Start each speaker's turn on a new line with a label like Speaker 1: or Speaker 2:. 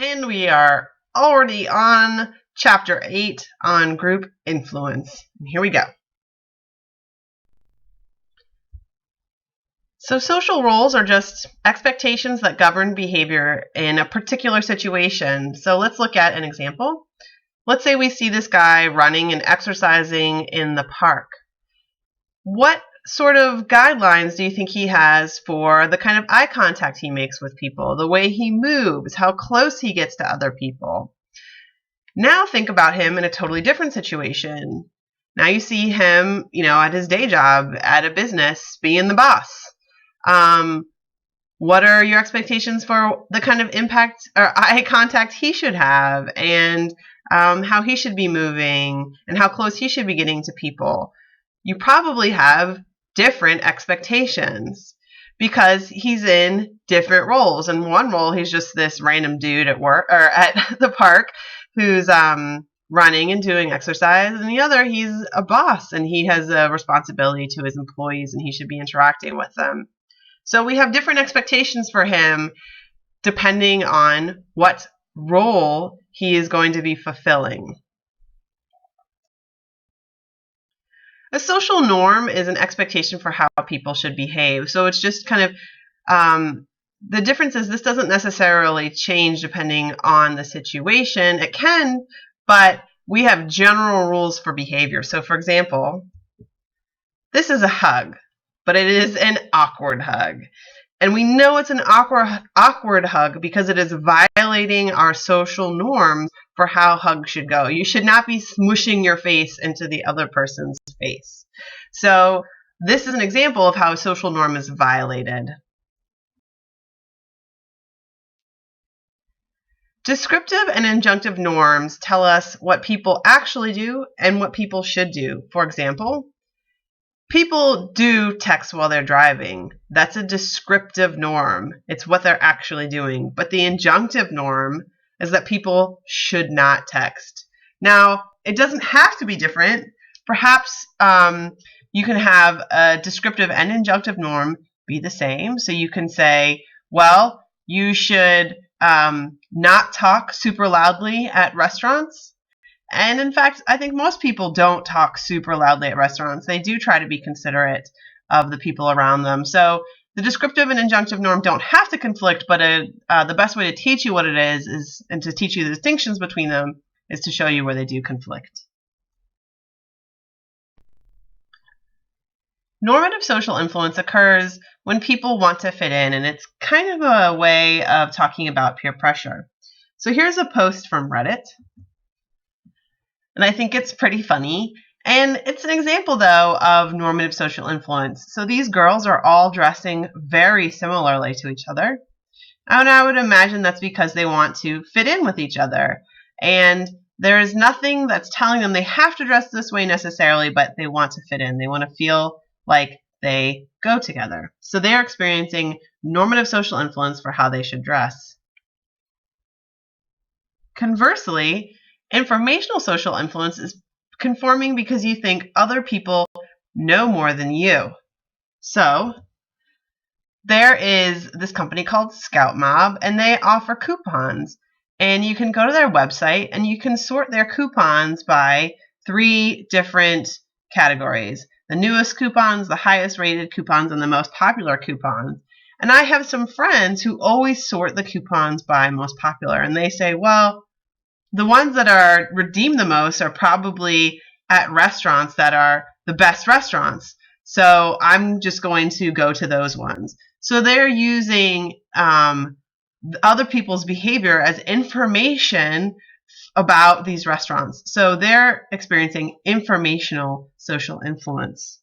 Speaker 1: And we are already on Chapter 8 on group influence. Here we go. So social roles are just expectations that govern behavior in a particular situation. So let's look at an example. Let's say we see this guy running and exercising in the park. What sort of guidelines do you think he has for the kind of eye contact he makes with people, the way he moves, how close he gets to other people? Now think about him in a totally different situation. Now you see him, at his day job, at a business, being the boss. What are your expectations for the kind of impact or eye contact he should have, and how he should be moving, and how close he should be getting to people? You probably have different expectations because he's in different roles. In one role, he's just this random dude at work or at the park who's running and doing exercise. And the other, he's a boss and he has a responsibility to his employees and he should be interacting with them. So we have different expectations for him depending on what role he is going to be fulfilling. A social norm is an expectation for how people should behave. So it's just kind of, the difference is this doesn't necessarily change depending on the situation. It can, but we have general rules for behavior. So for example, this is a hug, but it is an awkward hug. And we know it's an awkward hug because it is violating our social norms for how hugs should go. You should not be smushing your face into the other person's face. So this is an example of how a social norm is violated. Descriptive and injunctive norms tell us what people actually do and what people should do. For example, people do text while they're driving. That's a descriptive norm. It's what they're actually doing. But the injunctive norm is that people should not text. Now, it doesn't have to be different. Perhaps you can have a descriptive and injunctive norm be the same. So you can say, well, you should not talk super loudly at restaurants. And in fact, I think most people don't talk super loudly at restaurants. They do try to be considerate of the people around them. So the descriptive and injunctive norm don't have to conflict, but the best way to teach you what it is and to teach you the distinctions between them is to show you where they do conflict. Normative social influence occurs when people want to fit in, and it's kind of a way of talking about peer pressure. So here's a post from Reddit. And I think it's pretty funny. And it's an example, though, of normative social influence. So these girls are all dressing very similarly to each other. And I would imagine that's because they want to fit in with each other. And there is nothing that's telling them they have to dress this way necessarily, but they want to fit in. They want to feel like they go together. So they're experiencing normative social influence for how they should dress. Conversely, informational social influence is conforming because you think other people know more than you. So there is this company called Scout Mob, and they offer coupons. And you can go to their website and you can sort their coupons by 3 different categories: the newest coupons, the highest rated coupons, and the most popular coupons. And I have some friends who always sort the coupons by most popular, and they say, well, the ones that are redeemed the most are probably at restaurants that are the best restaurants. So I'm just going to go to those ones. So they're using other people's behavior as information about these restaurants. So they're experiencing informational social influence.